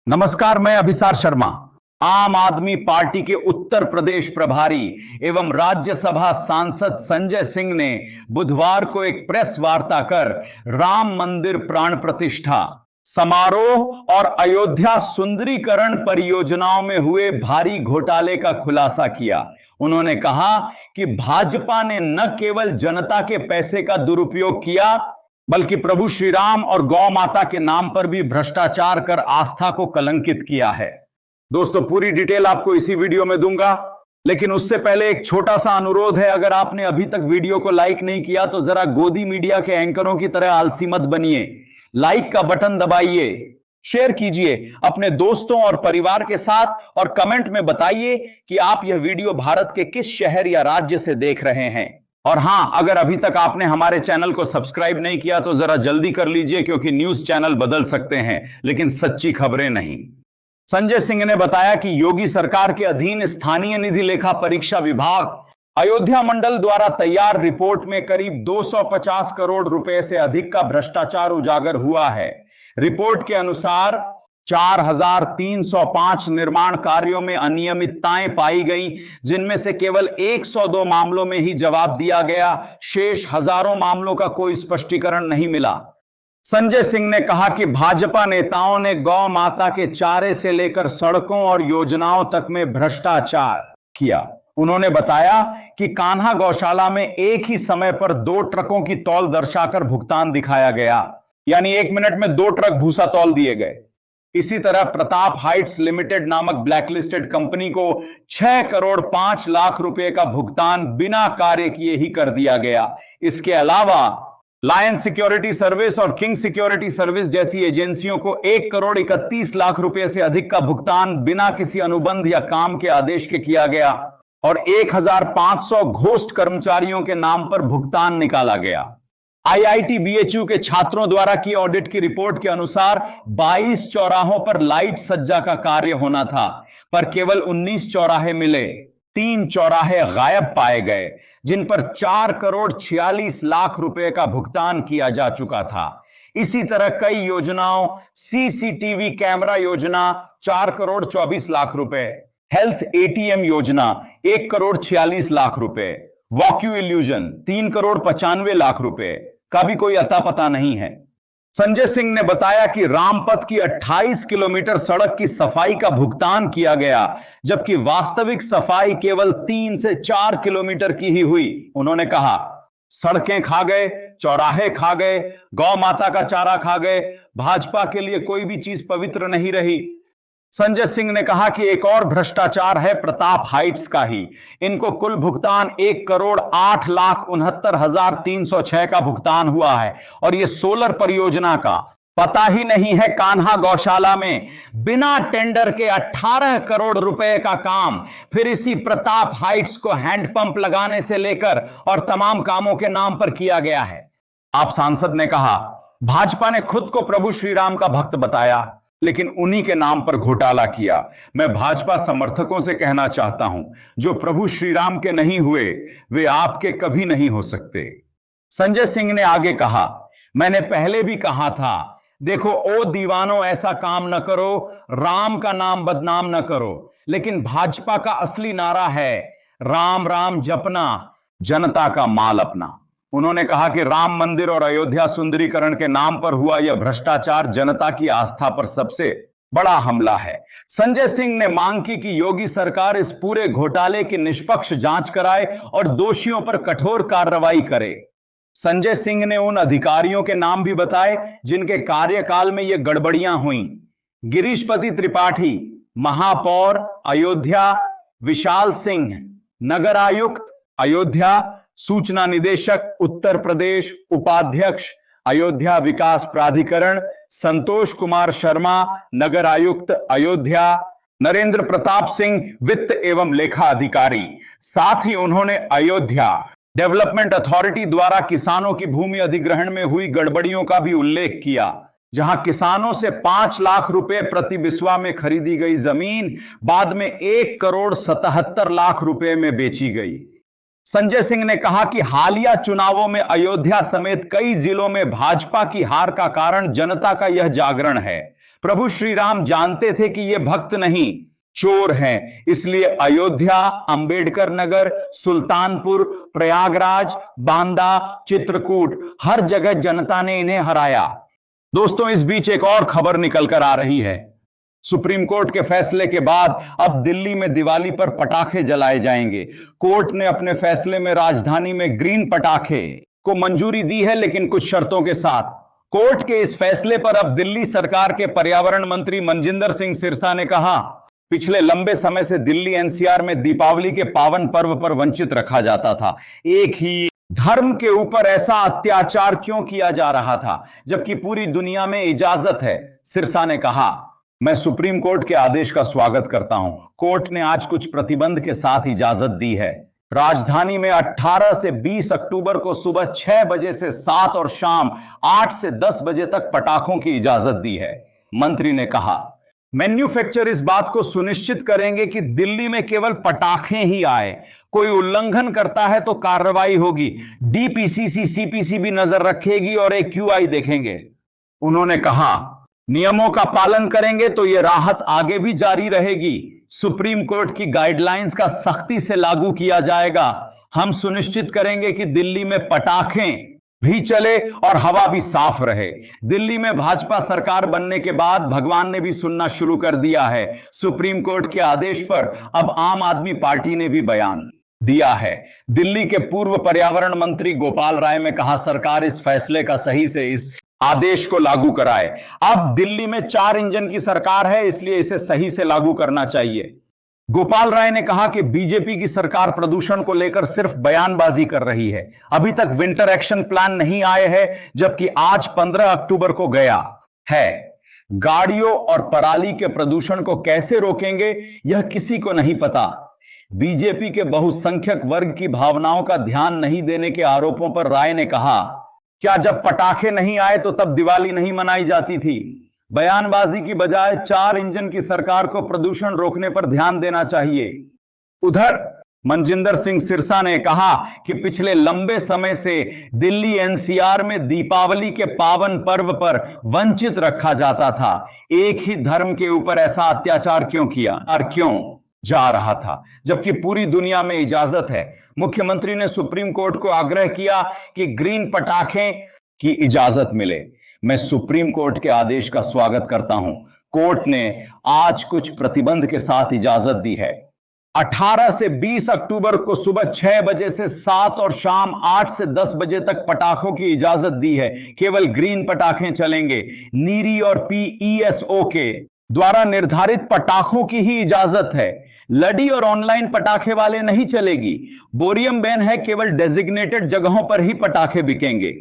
नमस्कार, मैं अभिसार शर्मा। आम आदमी पार्टी के उत्तर प्रदेश प्रभारी एवं राज्यसभा सांसद संजय सिंह ने बुधवार को एक प्रेस वार्ता कर राम मंदिर प्राण प्रतिष्ठा समारोह और अयोध्या सुंदरीकरण परियोजनाओं में हुए भारी घोटाले का खुलासा किया। उन्होंने कहा कि भाजपा ने न केवल जनता के पैसे का दुरुपयोग किया बल्कि प्रभु श्री राम और गौ माता के नाम पर भी भ्रष्टाचार कर आस्था को कलंकित किया है। दोस्तों, पूरी डिटेल आपको इसी वीडियो में दूंगा, लेकिन उससे पहले एक छोटा सा अनुरोध है। अगर आपने अभी तक वीडियो को लाइक नहीं किया तो जरा गोदी मीडिया के एंकरों की तरह आलसी मत बनिए। लाइक का बटन दबाइए, शेयर कीजिए अपने दोस्तों और परिवार के साथ और कमेंट में बताइए कि आप यह वीडियो भारत के किस शहर या राज्य से देख रहे हैं। और हां, अगर अभी तक आपने हमारे चैनल को सब्सक्राइब नहीं किया तो जरा जल्दी कर लीजिए, क्योंकि न्यूज चैनल बदल सकते हैं लेकिन सच्ची खबरें नहीं। संजय सिंह ने बताया कि योगी सरकार के अधीन स्थानीय निधि लेखा परीक्षा विभाग अयोध्या मंडल द्वारा तैयार रिपोर्ट में करीब 250 करोड़ रुपए से अधिक का भ्रष्टाचार उजागर हुआ है। रिपोर्ट के अनुसार 4305 निर्माण कार्यों में अनियमितताएं पाई गई, जिनमें से केवल 102 मामलों में ही जवाब दिया गया। शेष हजारों मामलों का कोई स्पष्टीकरण नहीं मिला। संजय सिंह ने कहा कि भाजपा नेताओं ने गौ माता के चारे से लेकर सड़कों और योजनाओं तक में भ्रष्टाचार किया। उन्होंने बताया कि कान्हा गौशाला में एक ही समय पर 2 ट्रकों की तौल दर्शाकर भुगतान दिखाया गया, यानी 1 मिनट में 2 ट्रक भूसा तौल दिए गए। इसी तरह प्रताप हाइट्स लिमिटेड नामक ब्लैकलिस्टेड कंपनी को 6 करोड़ 5 लाख रुपए का भुगतान बिना कार्य किए ही कर दिया गया। इसके अलावा लायन सिक्योरिटी सर्विस और किंग सिक्योरिटी सर्विस जैसी एजेंसियों को 1 करोड़ 31 लाख रुपए से अधिक का भुगतान बिना किसी अनुबंध या काम के आदेश के किया गया और 1500 घोस्ट कर्मचारियों के नाम पर भुगतान निकाला गया। आईआईटी बीएचयू के छात्रों द्वारा की ऑडिट की रिपोर्ट के अनुसार 22 चौराहों पर लाइट सज्जा का कार्य होना था, पर केवल 19 चौराहे मिले। 3 चौराहे गायब पाए गए, जिन पर 4 करोड़ 46 लाख रुपए का भुगतान किया जा चुका था। इसी तरह कई योजनाओं, सीसीटीवी कैमरा योजना 4 करोड़ 24 लाख रुपए, हेल्थ एटीएम योजना 1 करोड़ 46 लाख रुपए, वॉक्यू इल्यूजन 3 करोड़ 95 लाख रुपए का भी कोई अता पता नहीं है। संजय सिंह ने बताया कि रामपथ की 28 किलोमीटर सड़क की सफाई का भुगतान किया गया, जबकि वास्तविक सफाई केवल 3 से 4 किलोमीटर की ही हुई। उन्होंने कहा, सड़कें खा गए, चौराहे खा गए, गौ माता का चारा खा गए, भाजपा के लिए कोई भी चीज पवित्र नहीं रही। संजय सिंह ने कहा कि एक और भ्रष्टाचार है प्रताप हाइट्स का ही। इनको कुल भुगतान 1 करोड़ 8,69,306 का भुगतान हुआ है और यह सोलर परियोजना का पता ही नहीं है। कान्हा गौशाला में बिना टेंडर के 18 करोड़ रुपए का काम, फिर इसी प्रताप हाइट्स को हैंडपंप लगाने से लेकर और तमाम कामों के नाम पर किया गया है। आप सांसद ने कहा, भाजपा ने खुद को प्रभु श्री राम का भक्त बताया, लेकिन उन्हीं के नाम पर घोटाला किया। मैं भाजपा समर्थकों से कहना चाहता हूं, जो प्रभु श्री राम के नहीं हुए वे आपके कभी नहीं हो सकते। संजय सिंह ने आगे कहा, मैंने पहले भी कहा था, देखो ओ दीवानों, ऐसा काम न करो, राम का नाम बदनाम न करो। लेकिन भाजपा का असली नारा है राम राम जपना, जनता का माल अपना। उन्होंने कहा कि राम मंदिर और अयोध्या सुंदरीकरण के नाम पर हुआ यह भ्रष्टाचार जनता की आस्था पर सबसे बड़ा हमला है। संजय सिंह ने मांग की कि योगी सरकार इस पूरे घोटाले की निष्पक्ष जांच कराए और दोषियों पर कठोर कार्रवाई करे। संजय सिंह ने उन अधिकारियों के नाम भी बताए जिनके कार्यकाल में यह गड़बड़ियां हुई। गिरीशपति त्रिपाठी, महापौर अयोध्या विशाल सिंह, नगर आयुक्त अयोध्या, सूचना निदेशक उत्तर प्रदेश, उपाध्यक्ष अयोध्या विकास प्राधिकरण संतोष कुमार शर्मा, नगर आयुक्त अयोध्या, नरेंद्र प्रताप सिंह वित्त एवं लेखा अधिकारी। साथ ही उन्होंने अयोध्या डेवलपमेंट अथॉरिटी द्वारा किसानों की भूमि अधिग्रहण में हुई गड़बड़ियों का भी उल्लेख किया, जहां किसानों से 5 लाख रुपए प्रति बिस्वा में खरीदी गई जमीन बाद में 1 करोड़ 77 लाख रुपए में बेची गई। संजय सिंह ने कहा कि हालिया चुनावों में अयोध्या समेत कई जिलों में भाजपा की हार का कारण जनता का यह जागरण है। प्रभु श्री राम जानते थे कि ये भक्त नहीं, चोर हैं, इसलिए अयोध्या, अंबेडकर नगर, सुल्तानपुर, प्रयागराज, बांदा, चित्रकूट, हर जगह जनता ने इन्हें हराया। दोस्तों, इस बीच एक और खबर निकल कर आ रही है। सुप्रीम कोर्ट के फैसले के बाद अब दिल्ली में दिवाली पर पटाखे जलाए जाएंगे। कोर्ट ने अपने फैसले में राजधानी में ग्रीन पटाखे को मंजूरी दी है, लेकिन कुछ शर्तों के साथ। कोर्ट के इस फैसले पर अब दिल्ली सरकार के पर्यावरण मंत्री मनजिंदर सिंह सिरसा ने कहा, पिछले लंबे समय से दिल्ली एनसीआर में दीपावली के पावन पर्व पर वंचित रखा जाता था। एक ही धर्म के ऊपर ऐसा अत्याचार क्यों किया जा रहा था, जबकि पूरी दुनिया में इजाजत है। सिरसा ने कहा, मैं सुप्रीम कोर्ट के आदेश का स्वागत करता हूं। कोर्ट ने आज कुछ प्रतिबंध के साथ इजाजत दी है। राजधानी में 18 से 20 अक्टूबर को सुबह 6 बजे से 7 और शाम 8 से 10 बजे तक पटाखों की इजाजत दी है। मंत्री ने कहा, मैन्युफैक्चर इस बात को सुनिश्चित करेंगे कि दिल्ली में केवल पटाखे ही आए। कोई उल्लंघन करता है तो कार्रवाई होगी। डीपीसीसी, सीपीसी भी नजर रखेगी और एक्यूआई देखेंगे। उन्होंने कहा, नियमों का पालन करेंगे तो यह राहत आगे भी जारी रहेगी। सुप्रीम कोर्ट की गाइडलाइंस का सख्ती से लागू किया जाएगा। हम सुनिश्चित करेंगे कि दिल्ली में पटाखे भी चले और हवा भी साफ रहे। दिल्ली में भाजपा सरकार बनने के बाद भगवान ने भी सुनना शुरू कर दिया है। सुप्रीम कोर्ट के आदेश पर अब आम आदमी पार्टी ने भी बयान दिया है। दिल्ली के पूर्व पर्यावरण मंत्री गोपाल राय ने कहा, सरकार इस फैसले का सही से इस आदेश को लागू कराए। अब दिल्ली में 4 इंजन की सरकार है, इसलिए इसे सही से लागू करना चाहिए। गोपाल राय ने कहा कि बीजेपी की सरकार प्रदूषण को लेकर सिर्फ बयानबाजी कर रही है। अभी तक विंटर एक्शन प्लान नहीं आए हैं, जबकि आज 15 अक्टूबर को गया है। गाड़ियों और पराली के प्रदूषण को कैसे रोकेंगे, यह किसी को नहीं पता। बीजेपी के बहुसंख्यक वर्ग की भावनाओं का ध्यान नहीं देने के आरोपों पर राय ने कहा, क्या जब पटाखे नहीं आए तो तब दिवाली नहीं मनाई जाती थी? बयानबाजी की बजाय 4 इंजन की सरकार को प्रदूषण रोकने पर ध्यान देना चाहिए। उधर मनजिंदर सिंह सिरसा ने कहा कि पिछले लंबे समय से दिल्ली एनसीआर में दीपावली के पावन पर्व पर वंचित रखा जाता था। एक ही धर्म के ऊपर ऐसा अत्याचार क्यों किया और क्यों जा रहा था, जबकि पूरी दुनिया में इजाजत है। मुख्यमंत्री ने सुप्रीम कोर्ट को आग्रह किया कि ग्रीन पटाखे की इजाजत मिले। मैं सुप्रीम कोर्ट के आदेश का स्वागत करता हूं। कोर्ट ने आज कुछ प्रतिबंध के साथ इजाजत दी है। 18 से 20 अक्टूबर को सुबह 6 बजे से 7 और शाम 8 से 10 बजे तक पटाखों की इजाजत दी है। केवल ग्रीन पटाखे चलेंगे। नीरी और पीईएसओ के द्वारा निर्धारित पटाखों की ही इजाजत है। लड़ी और ऑनलाइन पटाखे वाले नहीं चलेगी। बोरियम बैन है, केवल डेजिग्नेटेड जगहों पर ही पटाखे बिकेंगे।